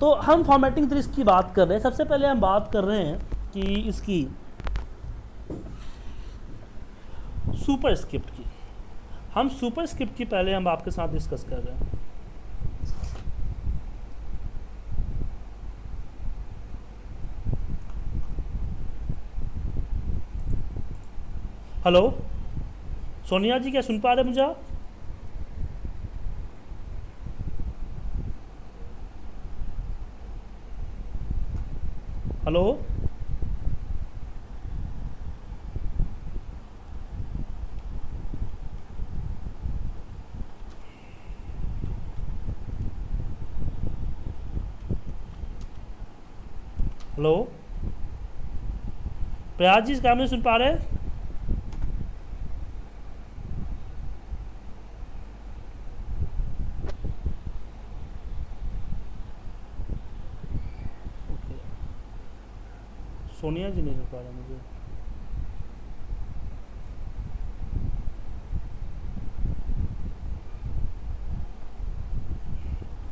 तो हम formatting tricks की बात कर रहे हैं। सबसे पहले हम बात कर रहे हैं कि इसकी सुपर स्क्रिप्ट की। हम सुपर स्क्रिप्ट की पहले हम आपके साथ डिस्कस कर रहे हैं। हेलो सोनिया जी, क्या सुन पा रहे हैं मुझे आप? हेलो हेलो प्रयास जी, क्या मुझे सुन पा रहे हैं? सोनिया जी नहीं सुन पा रहे मुझे।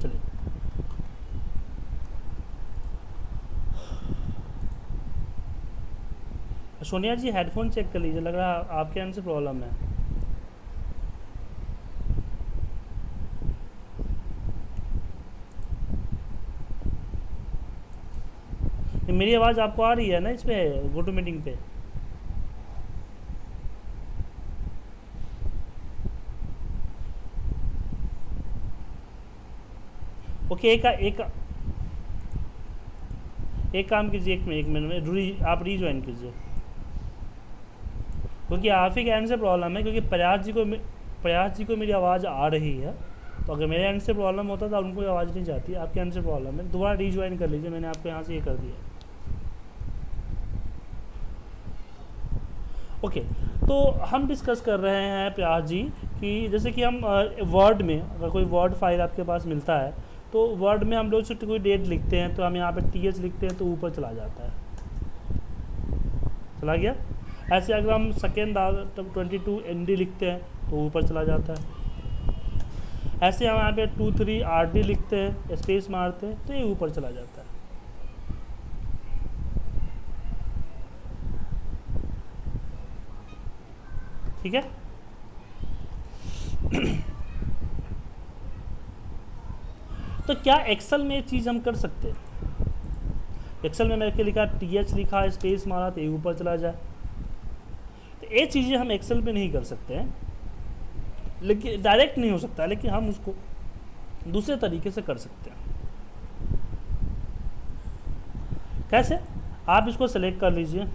चलिए, सोनिया जी हेडफोन चेक कर लीजिए, लग रहा है आपके एंड से प्रॉब्लम है। मेरी आवाज़ आपको आ रही है ना इस पे गो टू मीटिंग पे? ओके, एक काम कीजिए, एक मिनट में आप रीज्वाइन कीजिए, क्योंकि आप ही के एंड से प्रॉब्लम है। क्योंकि प्रयास जी को मेरी आवाज़ आ रही है, तो अगर मेरे एंड से प्रॉब्लम होता तो उनको आवाज़ नहीं जाती। आपके एंड से प्रॉब्लम है, दोबारा रीज्वाइन कर लीजिए। मैंने आपको यहाँ से ये कर दिया। ओके, तो हम डिस्कस कर रहे हैं प्रयास जी कि जैसे कि हम वर्ड में, अगर कोई वर्ड फाइल आपके पास मिलता है तो वर्ड में हम लोग से कोई डेट लिखते हैं तो हम यहाँ पे TH लिखते हैं तो ऊपर चला जाता है, चला गया। ऐसे अगर हम सेकेंड 22 ND लिखते हैं तो ऊपर चला जाता है। ऐसे हम यहाँ पे 23 RD लिखते हैं, स्पेस मारते हैं तो ये ऊपर चला जाता है। ठीक है। तो क्या एक्सेल में ये चीज़ हम कर सकते हैं? एक्सेल में मैंने लिखा TH लिखा, स्पेस मारा तो ये ऊपर चला जाए। तो ये चीज़ें हम एक्सेल में नहीं कर सकते हैं, लेकिन डायरेक्ट नहीं हो सकता, लेकिन हम उसको दूसरे तरीके से कर सकते हैं। कैसे? आप इसको सेलेक्ट कर लीजिए,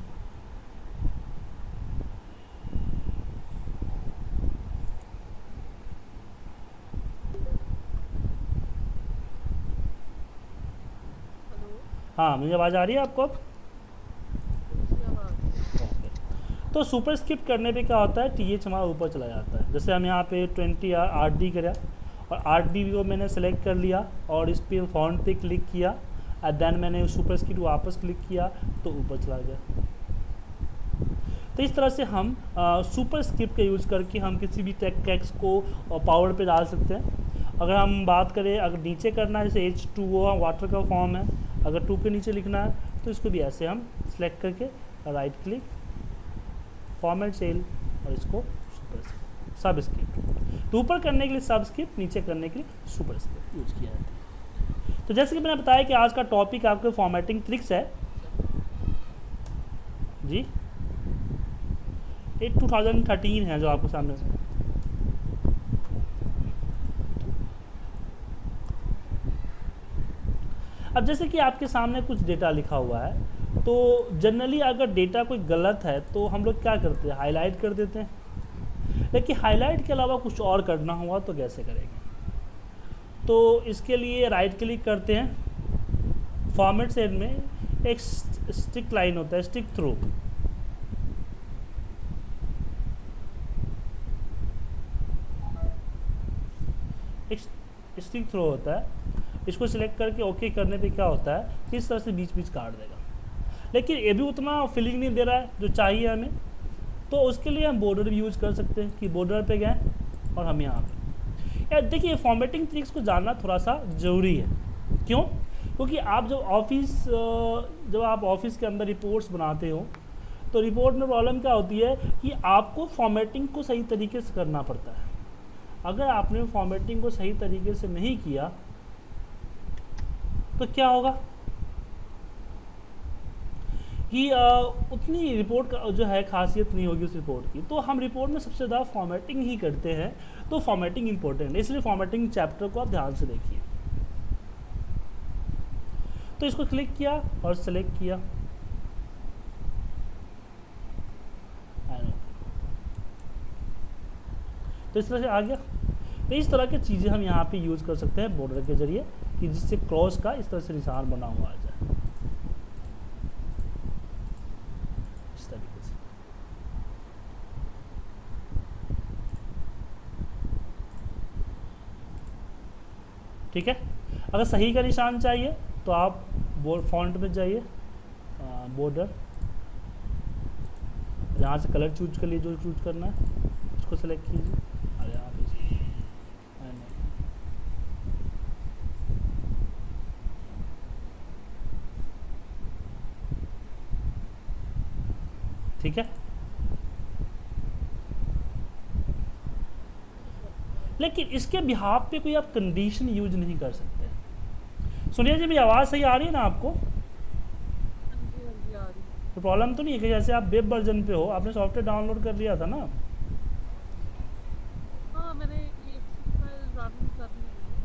हाँ मुझे आवाज़ आ रही है आपको अब? तो सुपर स्क्रिप्ट करने पे क्या होता है, TH हमारा ऊपर चला जाता है। जैसे हम यहाँ पे 20 RD करा और RD को मैंने सेलेक्ट कर लिया और इस पर फॉन्ट पे क्लिक किया और देन मैंने सुपर स्क्रिप्ट वापस क्लिक किया तो ऊपर चला गया। तो इस तरह से हम सुपर स्क्रिप्ट का यूज़ करके हम किसी भी टेक्स्ट को पावर पे डाल सकते हैं। अगर हम बात करें, अगर नीचे करना है जैसे H2O वाटर का फॉर्म है, अगर 2 के नीचे लिखना है तो इसको भी ऐसे हम सेलेक्ट करके राइट क्लिक, फॉर्मेट सेल और इसको सब स्क्रिप्ट। तो ऊपर करने के लिए सब स्क्रिप्ट, नीचे करने के लिए सुपर स्क्रिप्ट यूज किया जाता है। तो जैसे कि मैंने बताया कि आज का टॉपिक आपके फॉर्मेटिंग ट्रिक्स है जी। ये 2013 है जो आपके सामने। अब जैसे कि आपके सामने कुछ डेटा लिखा हुआ है, तो जनरली अगर डेटा कोई गलत है तो हम लोग क्या करते हैं, हाईलाइट कर देते हैं। लेकिन हाईलाइट के अलावा कुछ और करना हुआ तो कैसे करेंगे? तो इसके लिए राइट क्लिक करते हैं, फॉर्मेट सेल में एक स्टिक लाइन होता है, स्टिक थ्रू। एक स्टिक थ्रो होता है, इसको सिलेक्ट करके ओके करने पे क्या होता है, इस तरह से बीच बीच काट देगा। लेकिन ये भी उतना फीलिंग नहीं दे रहा है जो चाहिए हमें, तो उसके लिए हम बॉर्डर भी यूज़ कर सकते हैं कि बॉर्डर पे गए और हम यहाँ पे। यार देखिए, फॉर्मेटिंग ट्रिक्स को जानना थोड़ा सा ज़रूरी है। क्यों? क्योंकि आप जब आप ऑफिस के अंदर रिपोर्ट्स बनाते हो तो रिपोर्ट में प्रॉब्लम क्या होती है कि आपको फॉर्मेटिंग को सही तरीके से करना पड़ता है। अगर आपने फॉर्मेटिंग को सही तरीके से नहीं किया तो क्या होगा कि उतनी रिपोर्ट का जो है खासियत नहीं होगी उस रिपोर्ट की। तो हम रिपोर्ट में सबसे ज़्यादा फॉर्मेटिंग ही करते हैं, तो फॉर्मेटिंग इंपॉर्टेंट है, इसलिए फॉर्मेटिंग चैप्टर को आप ध्यान से देखिए। तो इसको क्लिक किया और सेलेक्ट किया, तो इस तरह से आ गया। तो इस तरह की चीज़ें हम यहाँ पे यूज़ कर सकते हैं बॉर्डर के जरिए कि जिससे क्रॉस का इस तरह से निशान बना हुआ आ जाए, इस तरीके से। ठीक है। अगर सही का निशान चाहिए तो आप फॉन्ट में जाइए, बॉर्डर, यहाँ से कलर चूज कर लीजिए, जो चूज करना है उसको सेलेक्ट कीजिए। अरे यहाँ पे ठीक है। लेकिन इसके बिहाफ पे कोई आप कंडीशन यूज नहीं कर सकते। सुनिए जी, मेरी आवाज़ सही आ रही है ना आपको? तो प्रॉब्लम तो नहीं है कि जैसे आप वेब वर्जन पे हो, आपने सॉफ्टवेयर डाउनलोड कर लिया था ना? हाँ, मैंने ये फाइल रन कर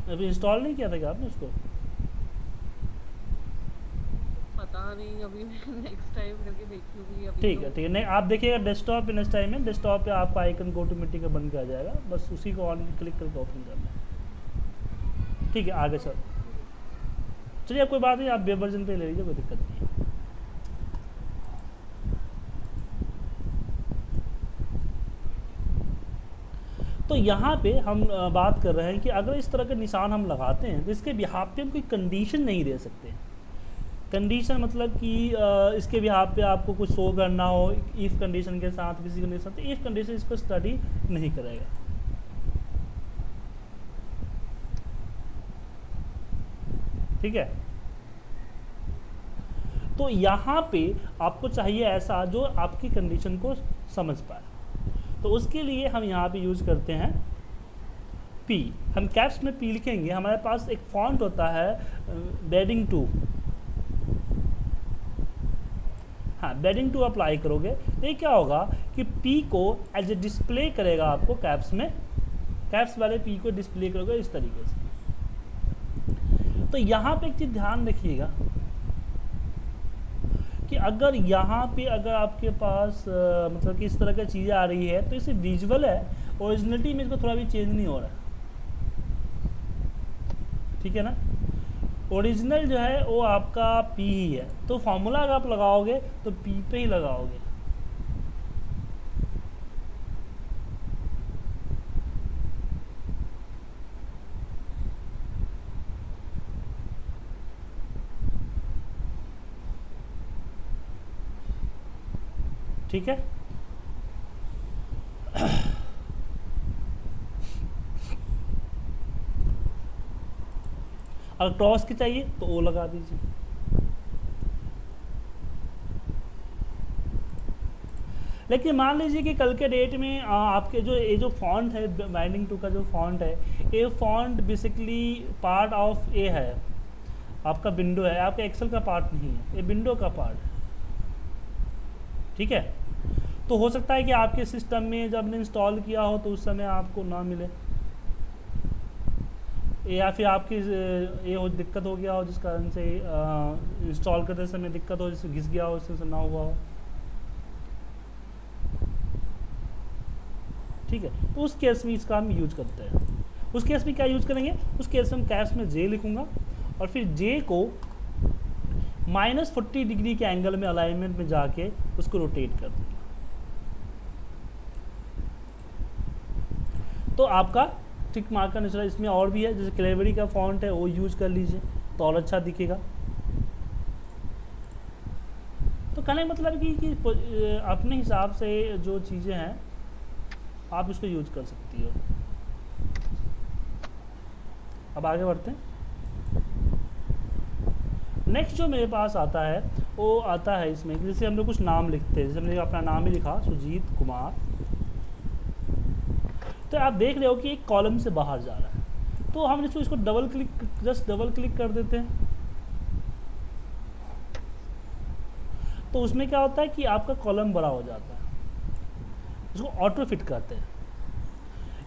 ली। अभी इंस्टॉल नहीं किया था क्या आपने उसको? पता नहीं, अभी नेक्स्ट टाइम करके देखूंगी। अभी ठीक तो है, ठीक है। नहीं, आप देखिएगा डेस्कटॉप पे, नेक्स्ट टाइम में डेस्कटॉप पे आपका आइकन गो टू मीटिंग का बन के आ जाएगा, बस उसी को ऑन क्लिक करके ओपन करना है। ठीक है, आगे सर चलिए, अब कोई बात नहीं, आप वेब वर्जन पे ले लीजिए, कोई दिक्कत नहीं है। तो यहाँ पे हम बात कर रहे हैं कि अगर इस तरह के निशान हम लगाते हैं तो इसके बिहाफ पे हम कोई कंडीशन नहीं दे सकते। कंडीशन मतलब कि इसके बिहाफ पे आपको कुछ शो करना हो इफ़ कंडीशन के साथ, किसी कंडीशन, तो इफ़ कंडीशन इसको स्टडी नहीं करेगा। ठीक है। तो यहाँ पे आपको चाहिए ऐसा जो आपकी कंडीशन को समझ पाए, तो उसके लिए हम यहाँ पे यूज़ करते हैं पी। हम कैप्स में पी लिखेंगे। हमारे पास एक फॉन्ट होता है बेडिंग 2, हाँ बेडिंग 2 अप्लाई करोगे तो ये क्या होगा कि पी को एज ए डिस्प्ले करेगा आपको कैप्स में, कैप्स वाले पी को डिस्प्ले करोगे इस तरीके से। तो यहाँ पे एक चीज़ ध्यान रखिएगा कि अगर यहाँ पे अगर आपके पास मतलब कि इस तरह की चीज़ें आ रही है तो इसे विजुअल है, ओरिजिनलिटी में इसको थोड़ा भी चेंज नहीं हो रहा है। ठीक है ना, ओरिजिनल जो है वो आपका पी ही है, तो फॉर्मूला अगर आप लगाओगे तो पी पे ही लगाओगे। ठीक है। अगर क्रॉस की चाहिए तो ओ लगा दीजिए। लेकिन मान लीजिए कि कल के डेट में आपके जो फॉन्ट है, बाइंडिंग 2 का जो फॉन्ट है, ये फॉन्ट बेसिकली पार्ट ऑफ ए है, आपका विंडो है, आपका एक्सेल का पार्ट नहीं है, ये विंडो का पार्ट है। ठीक है। तो हो सकता है कि आपके सिस्टम में जब आपने इंस्टॉल किया हो तो उस समय आपको ना मिले, या फिर आपकी ये हो दिक्कत हो गया हो जिस कारण से इंस्टॉल करते समय दिक्कत हो, जिससे घिस गया हो, उससे ना हुआ हो। ठीक है। तो उस केस में इसका हम यूज करते हैं। उस केस में क्या यूज करेंगे, उस केस में कैप्स में जे लिखूंगा और फिर जे को -40 डिग्री के एंगल में अलाइनमेंट में जाके उसको रोटेट कर दूंगा। तो आपका टिक मार्क का निशान इसमें और भी है, जैसे क्लेवरी का फॉन्ट है वो यूज कर लीजिए तो और अच्छा दिखेगा। तो कहने का मतलब कि अपने हिसाब से जो चीज़ें हैं आप इसको यूज कर सकती हो। अब आगे बढ़ते हैं। नेक्स्ट जो मेरे पास आता है वो आता है इसमें, जैसे हम लोग कुछ नाम लिखते हैं, जैसे हमने अपना नाम ही लिखा सुजीत कुमार, तो आप देख रहे हो कि एक कॉलम से बाहर जा रहा है, तो हम इसको double click, just double click कर देते हैं, तो उसमें क्या होता है कि आपका कॉलम बड़ा हो जाता है, इसको ऑटो फिट करते हैं।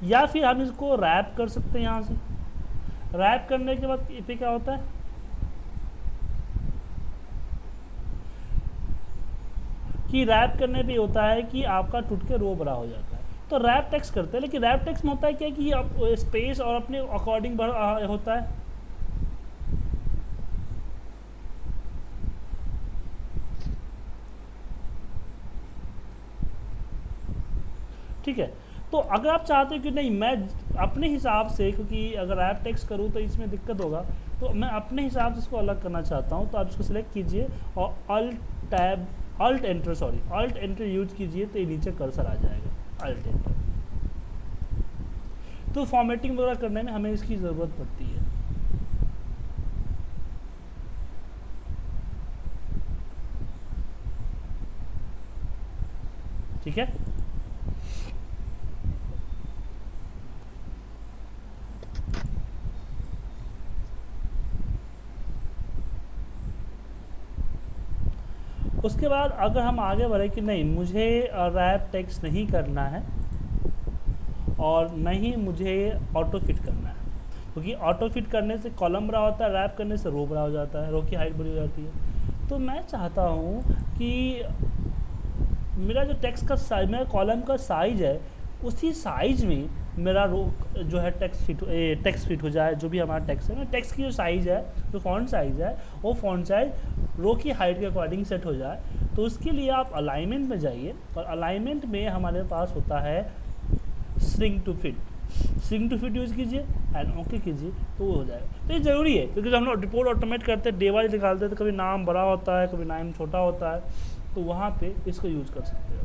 या फिर हम इसको रैप कर सकते हैं, यहाँ से रैप करने के बाद पे क्या होता है कि रैप करने पे होता है कि आपका टूट के रो बड़ा हो जाता है, तो रैप टेक्स्ट करते हैं। लेकिन रैप टेक्स्ट में होता है क्या कि आप स्पेस और अपने अकॉर्डिंग होता है, ठीक है। तो अगर आप चाहते हो कि नहीं मैं अपने हिसाब से, क्योंकि अगर रैप टेक्स्ट करूँ तो इसमें दिक्कत होगा, तो मैं अपने हिसाब से इसको अलग करना चाहता हूँ, तो आप इसको सिलेक्ट कीजिए और अल्ट एंटर यूज कीजिए, तो ये नीचे कर्सर आ जाएगा, अल्ट एंटर। तो फॉर्मेटिंग वगैरह करने में हमें इसकी ज़रूरत पड़ती है। ठीक है, उसके बाद अगर हम आगे बढ़े कि नहीं मुझे रैप टेक्स्ट नहीं करना है और नहीं मुझे ऑटो फिट करना है, क्योंकि ऑटो फिट करने से कॉलम बड़ा होता है, रैप करने से रो बड़ा हो जाता है, रो की हाइट बड़ी हो जाती है। तो मैं चाहता हूँ कि मेरा जो टेक्स्ट का साइज, मेरा कॉलम का साइज है, उसी साइज में मेरा रो जो है टेक्स्ट फिट हो जाए, जो भी हमारा टेक्स्ट है, टेक्स्ट की जो साइज़ है, जो फॉन्ट साइज़ है, वो फॉन्ट साइज रो की हाइट के अकॉर्डिंग सेट हो जाए। तो उसके लिए आप अलाइनमेंट में जाइए, और अलाइनमेंट में हमारे पास होता है श्रिंक टू फिट यूज़ कीजिए एंड ओके कीजिए, तो वो हो जाएगा। तो ये ज़रूरी है, क्योंकि जब हम लोग रिपोर्ट ऑटोमेट करते हैं, डे वाइज निकालते हैं, तो कभी नाम बड़ा होता है, कभी नाम छोटा होता है, तो वहाँ पे इसको यूज़ कर सकते हो।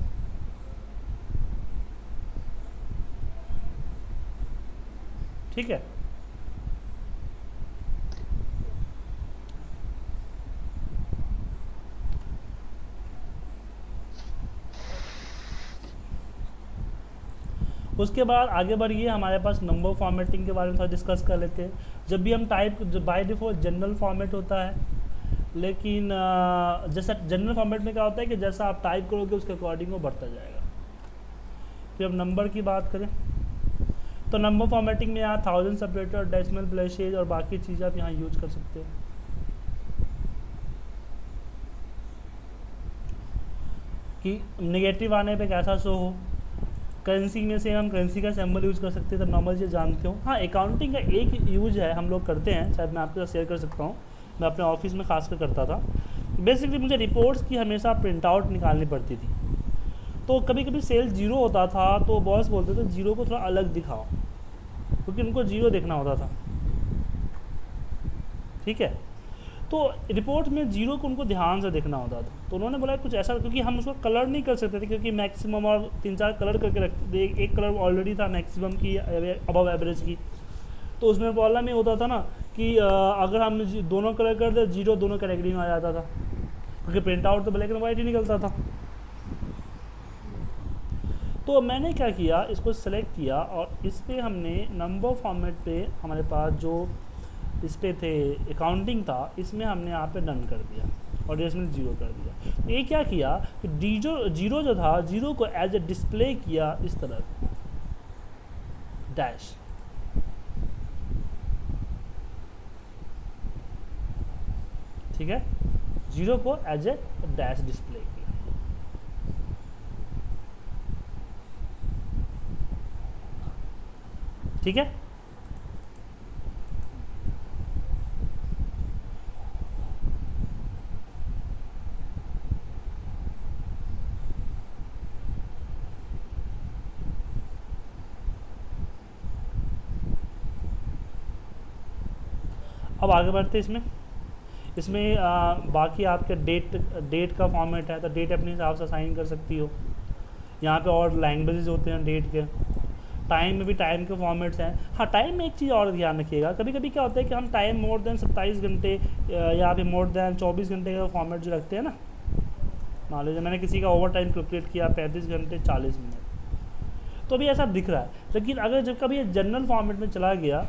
ठीक है, उसके बाद आगे बढ़िए, हमारे पास नंबर फॉर्मेटिंग के बारे में थोड़ा डिस्कस कर लेते हैं। जब भी हम type, by default general format होता है, लेकिन जैसा जनरल फॉर्मेट में क्या होता है कि जैसा आप टाइप करोगे उसके अकॉर्डिंग वो बढ़ता जाएगा। फिर अब नंबर की बात करें तो नंबर फॉर्मेटिंग में यहाँ 1000 सेपरेटर, डेसिमल प्लेसेज और बाकी चीज़ें आप यहाँ यूज कर सकते हो। कि नेगेटिव आने पे कैसा शो हो, करेंसी में से हम करेंसी का सिंबल यूज़ कर सकते हैं, तो नॉर्मल चीज़ जानते हो। हाँ, अकाउंटिंग का एक यूज है, हम लोग करते हैं, शायद मैं आपके साथ शेयर कर सकता हूँ, मैं अपने ऑफिस में खासकर करता था। बेसिकली मुझे रिपोर्ट्स की हमेशा प्रिंट आउट निकालनी पड़ती थी, तो कभी कभी सेल जीरो होता था, तो बॉस बोलते थे जीरो को थोड़ा अलग दिखाओ, क्योंकि उनको जीरो देखना होता था। ठीक है, तो रिपोर्ट में जीरो को उनको ध्यान से देखना होता था, तो उन्होंने बोला कुछ ऐसा, क्योंकि हम उसको कलर नहीं कर सकते थे, क्योंकि मैक्सिमम और 3-4 कलर करके रखते थे, एक कलर ऑलरेडी था मैक्सिमम की अबव एवरेज की, तो उसमें प्रॉब्लम ये होता था ना कि अगर हम दोनों कलर कर दे, जीरो दोनों कैटेगरी में आ जाता था, क्योंकि प्रिंट आउट तो ब्लैक एंड वाइट ही निकलता था। तो मैंने क्या किया, इसको सेलेक्ट किया और इस पर हमने नंबर फॉर्मेट पे हमारे पास जो इस पे थे अकाउंटिंग था, इसमें हमने यहाँ पे डन कर दिया और डेसिमल जीरो कर दिया। ये क्या किया कि जीरो जो था, जीरो को एज ए डिस्प्ले किया इस तरह डैश। ठीक है, जीरो को एज ए डैश डिस्प्ले किया। ठीक है, अब आगे बढ़ते हैं इसमें बाकी आपके डेट का फॉर्मेट है, तो डेट अपने हिसाब से असाइन कर सकती हो। यहाँ पे और लैंग्वेजेस होते हैं डेट के, टाइम में भी टाइम के फॉर्मेट्स हैं। हाँ, टाइम में एक चीज़ और ध्यान रखिएगा, कभी कभी क्या होता है कि हम टाइम मोर देन 27 घंटे या फिर मोर देन 24 घंटे का फॉर्मेट जो रखते हैं ना, मान लीजिए मैंने किसी का ओवर टाइम कैलकुलेट किया 35 घंटे 40 मिनट, तो अभी ऐसा दिख रहा है। लेकिन अगर जब कभी ये जनरल फॉर्मेट में चला गया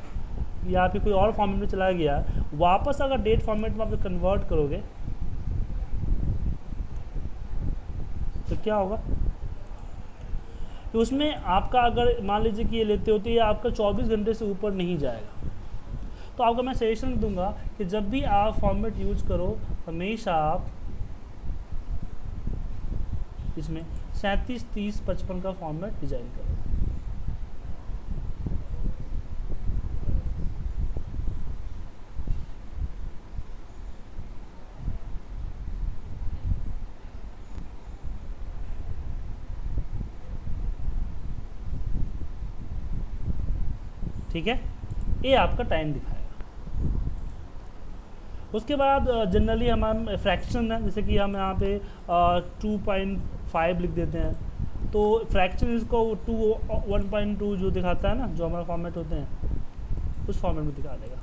या फिर कोई और फॉर्मेट में चला गया, वापस अगर डेट फॉर्मेट में आप कन्वर्ट करोगे तो क्या होगा कि उसमें आपका, अगर मान लीजिए कि ये लेते होते या आपका 24 घंटे से ऊपर नहीं जाएगा। तो आपको मैं सजेशन दूंगा कि जब भी आप फॉर्मेट यूज करो, हमेशा आप इसमें 37 30 55 का फॉर्मेट डिजाइन करो। ठीक है, ये आपका टाइम दिखाएगा। उसके बाद जनरली हमारा फ्रैक्शन है, जैसे कि हम यहाँ पे 2.5 लिख देते हैं, तो फ्रैक्शन इसको 1.2 जो दिखाता है ना, जो हमारा फॉर्मेट होते हैं उस फॉर्मेट में दिखा देगा।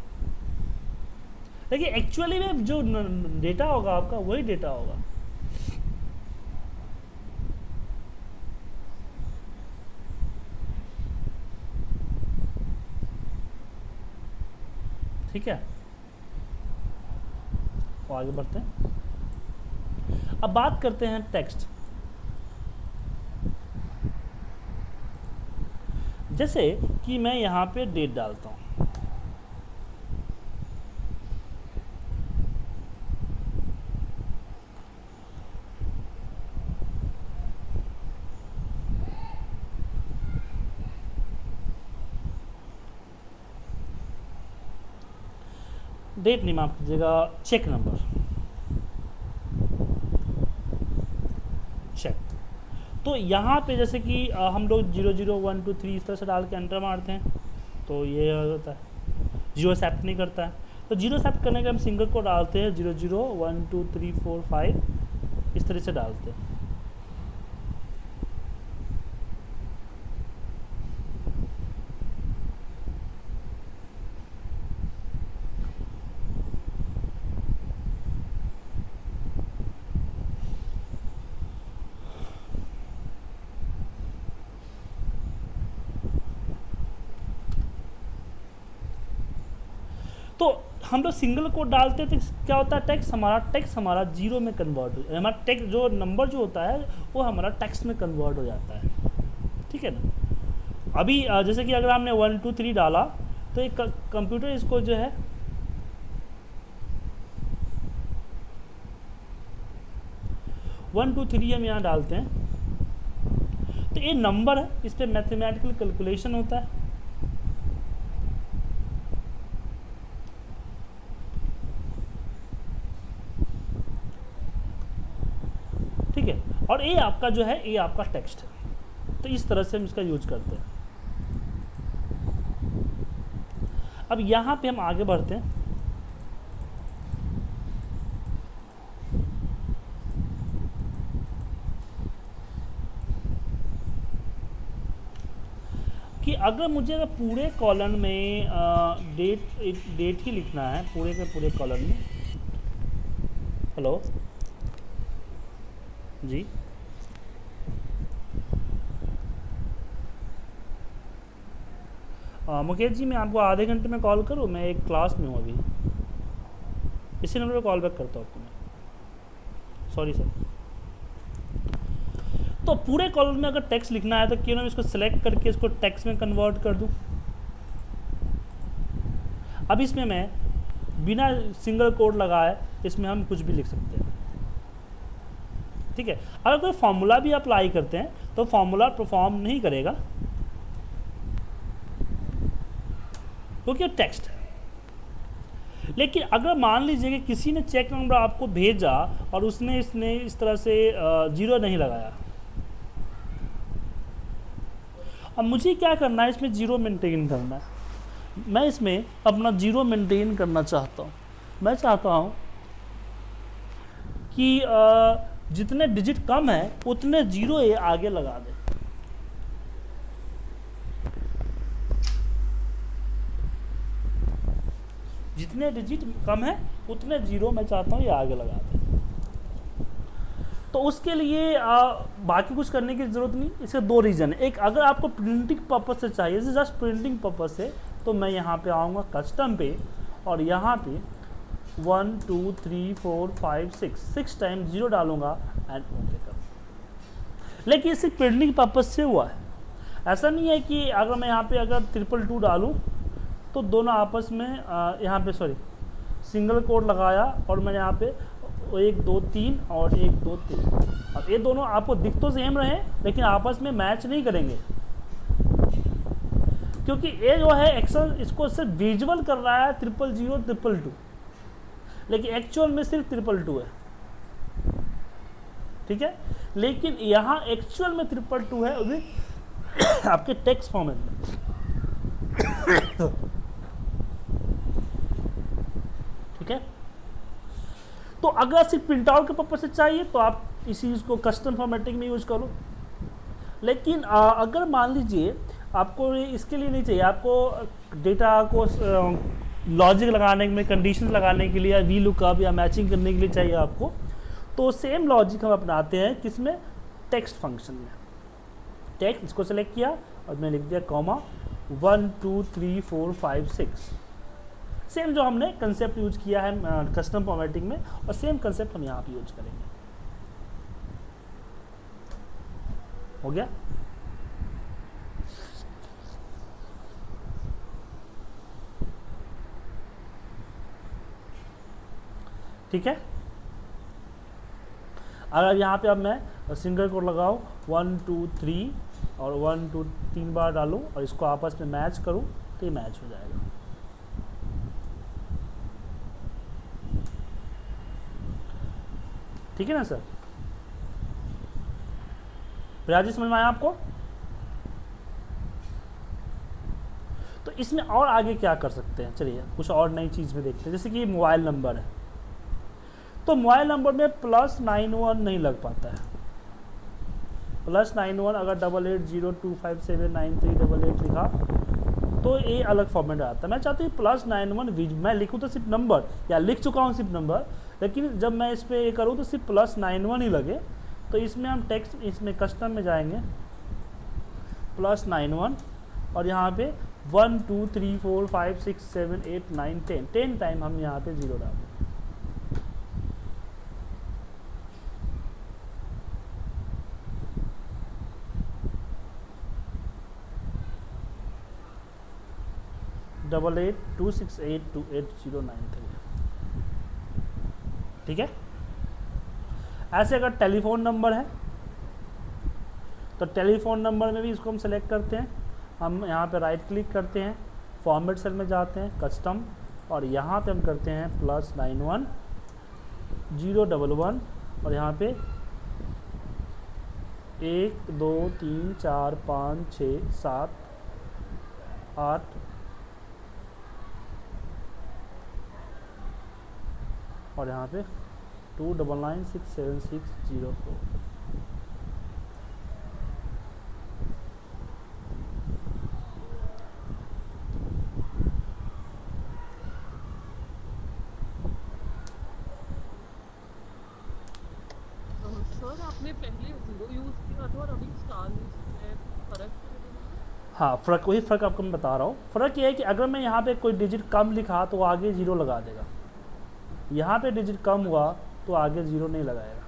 लेकिन एक्चुअली में जो डेटा होगा आपका वही डेटा होगा। ठीक है, तो आगे बढ़ते हैं। अब बात करते हैं टेक्स्ट। जैसे कि मैं यहाँ पे डेट डालता हूँ, डेट नहीं, माफ कीजिएगा, चेक नंबर, चेक। तो यहाँ पे जैसे कि हम लोग 0 0 1 2 3 इस तरह से डाल के एंटर मारते हैं, तो ये होता है, जीरो एक्सेप्ट नहीं करता है। तो जीरो एक्सेप्ट करने के हम सिंगल को डालते हैं 0 0 1 2 3 4 5 इस तरह से डालते हैं। तो हम लोग सिंगल कोड डालते हैं तो क्या होता है, टेक्स्ट हमारा जीरो में कन्वर्ट हो, हमारा टेक्स्ट जो नंबर जो होता है वो हमारा टेक्स्ट में कन्वर्ट हो जाता है। ठीक है ना। अभी जैसे कि अगर हमने 1 2 3 डाला तो एक कंप्यूटर इसको जो है वन टू थ्री हम यहाँ डालते हैं, तो ये नंबर है, इस पर मैथमेटिकल कैलकुलेशन होता है। ठीक है, और ये आपका जो है ये आपका टेक्स्ट है। तो इस तरह से हम इसका यूज करते हैं। अब यहाँ पे हम आगे बढ़ते हैं। कि अगर मुझे पूरे कॉलम में डेट ही लिखना है, पूरे के पूरे कॉलम में। हेलो जी, मुकेश जी, मैं आपको आधे घंटे में कॉल करूँ? मैं एक क्लास में हूँ अभी, इसी नंबर पे कॉल बैक करता हूँ आपको मैं। Sorry sir. तो पूरे कॉलम में अगर टेक्स्ट लिखना है तो क्यों ना इसको सेलेक्ट करके इसको टेक्स्ट में कन्वर्ट कर दूं। अब इसमें मैं बिना सिंगल कोड लगाए इसमें हम कुछ भी लिख सकते हैं। ठीक है, अगर कोई फॉर्मूला भी अप्लाई करते हैं तो फॉर्मूला परफॉर्म नहीं करेगा क्योंकि टेक्स्ट है। लेकिन अगर मान लीजिए कि किसी ने चेक नंबर आपको भेजा और उसने इसने इस तरह से जीरो नहीं लगाया, अब मुझे क्या करना है, इसमें जीरो मेंटेन करना है। मैं इसमें अपना जीरो मेंटेन करना चाहता हूँ। मैं चाहता हूँ कि जितने डिजिट कम है उतने जीरो ये आगे लगा दे। जितने डिजिट कम है उतने जीरो मैं चाहता हूँ ये आगे लगा दें। तो उसके लिए बाकी कुछ करने की ज़रूरत नहीं। इसके दो रीज़न है। एक, अगर आपको प्रिंटिंग पर्पज से चाहिए, जस्ट प्रिंटिंग पर्पज से, तो मैं यहाँ पे आऊँगा कस्टम पे और यहाँ पे 1 2 3 4 5 6 टाइम जीरो डालूंगा एंड ओके कर। लेकिन सिर्फ प्रिंटिंग पर्पज से हुआ है, ऐसा नहीं है कि अगर मैं यहाँ पे अगर 222 डालूँ तो दोनों आपस में यहाँ पे सिंगल कोड लगाया और मैंने यहाँ पे 1 2 3 और 1 2 3। अब ये दोनों आपको दिख तो सेम रहे लेकिन आपस में मैच नहीं करेंगे, क्योंकि ये जो है एक्सेल इसको सिर्फ विजुअल कर रहा है 000 222, लेकिन एक्चुअल में सिर्फ 222 है। ठीक है, लेकिन यहाँ एक्चुअल में 222 है, अभी आपके टेक्स्ट फॉर्मेट में। ठीक है, तो अगर सिर्फ प्रिंट आउट के पर्पज से चाहिए तो आप इसी इसको कस्टम फॉर्मेटिंग में यूज करो। लेकिन अगर मान लीजिए आपको इसके लिए नहीं चाहिए, आपको डेटा को लॉजिक लगाने में, कंडीशन लगाने के लिए, या वी लुकअप या मैचिंग करने के लिए चाहिए आपको, तो सेम लॉजिक हम अपनाते हैं किसमें, टेक्स्ट फंक्शन में। टेक्स्ट इसको सेलेक्ट किया और मैं लिख दिया कॉमा 1 2 3 4 5 6। सेम जो हमने कंसेप्ट यूज किया है कस्टम फॉर्मेटिंग में, और सेम कंसेप्ट हम यहाँ पे यूज करेंगे। हो गया? ठीक है, अगर यहाँ पे अब मैं सिंगल कोड लगाऊँ 1 2 3 और 1 2 3 बार डालूँ और इसको आपस में मैच करूँ तो ये मैच हो जाएगा। ठीक है ना सर? प्रयाजी समझ में आया आपको? तो इसमें और आगे क्या कर सकते हैं, चलिए कुछ और नई चीज़ में देखते हैं। जैसे कि मोबाइल नंबर है, तो मोबाइल नंबर में +91 नहीं लग पाता है। +91 अगर 8802579388 लिखा तो ये अलग फॉर्मेट आता है। मैं चाहता हूँ +91 मैं लिखूँ तो सिर्फ नंबर, या लिख चुका हूँ सिर्फ नंबर, लेकिन जब मैं इस पर ये करूँ तो सिर्फ +91 ही लगे। तो इसमें हम टेक्स्ट, इसमें कस्टम में जाएंगे +91 और यहाँ पे 1 2 3 4 5 6 7 8 9 10 टाइम हम यहाँ पे जीरो डालें। डबल 8268280993। ठीक है, ऐसे अगर टेलीफोन नंबर है तो टेलीफोन नंबर में भी इसको हम सेलेक्ट करते हैं। हम यहाँ पे राइट क्लिक करते हैं, फॉर्मेट सेल में जाते हैं, कस्टम, और यहाँ पे हम करते हैं +91 011 और यहाँ पे 1 2 3 4 5 6 7 8 और यहाँ पे 2996760 सर आपने पहले 0 यूज किया था और अभी स्टार यूज किया है, फर्क क्या है? हाँ, फ़र्क वही फ़र्क आपको मैं बता रहा हूँ। फ़र्क ये है कि अगर मैं यहाँ पे कोई डिजिट कम लिखा तो आगे जीरो लगा देगा, यहाँ पे डिजिट कम हुआ तो आगे जीरो नहीं लगाएगा।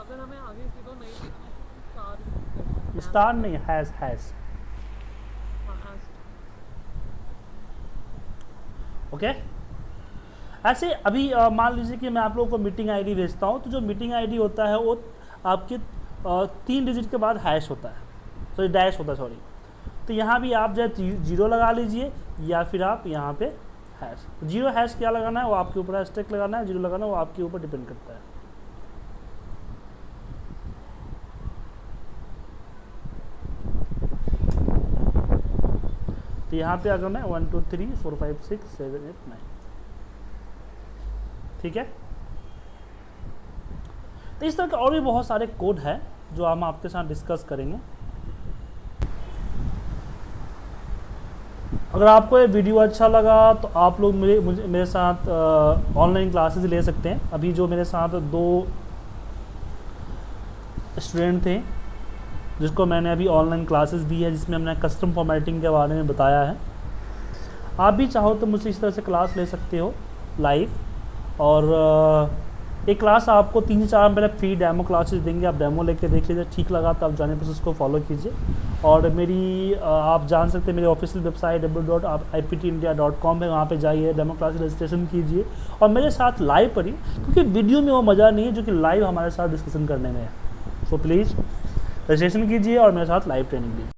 अगर हमें आगे 0 नहीं लिखना है तो स्टार यूज करना है। स्टार नहीं, हैज़। ओके, ऐसे अभी मान लीजिए कि मैं आप लोगों को मीटिंग आईडी भेजता हूँ, तो जो मीटिंग आईडी होता है वो आपके 3 डिजिट के बाद हैश होता है, सॉरी डैश होता है, सॉरी। तो यहाँ भी आप जो जीरो लगा लीजिए या फिर आप यहाँ पे हैश। जीरो हैश क्या लगाना है वो आपके ऊपर है, स्ट्रिक लगाना है, जीरो लगाना है वो आपके ऊपर डिपेंड करता है। तो यहाँ पे अगर मैं 1 2 3 4 5 6 7 8 9, ठीक है। तो इस तरह के और भी बहुत सारे कोड हैं जो हम आपके साथ डिस्कस करेंगे। अगर आपको ये वीडियो अच्छा लगा तो आप लोग मेरे साथ ऑनलाइन क्लासेस ले सकते हैं। अभी जो मेरे साथ 2 स्टूडेंट थे जिसको मैंने अभी ऑनलाइन क्लासेस दी है, जिसमें हमने कस्टम फॉर्मेटिंग के बारे में बताया है। आप भी चाहो तो मुझसे इस तरह से क्लास ले सकते हो लाइव। और एक क्लास आपको 3 से 4 पहले फ्री डेमो क्लासेस देंगे, आप डेमो लेके देख लीजिए, ठीक लगा तो आप जाने पर उसको फॉलो कीजिए। और मेरी आप जान सकते हैं मेरी ऑफिशियल वेबसाइट www.iptindia.com है, वहाँ पे जाइए, डेमो क्लास रजिस्ट्रेशन कीजिए और मेरे साथ लाइव पढ़िए, क्योंकि वीडियो में वो मज़ा नहीं है जो कि लाइव हमारे साथ डिस्कशन करने में है। सो प्लीज़ रजिस्ट्रेशन कीजिए और मेरे साथ लाइव ट्रेनिंग लीजिए।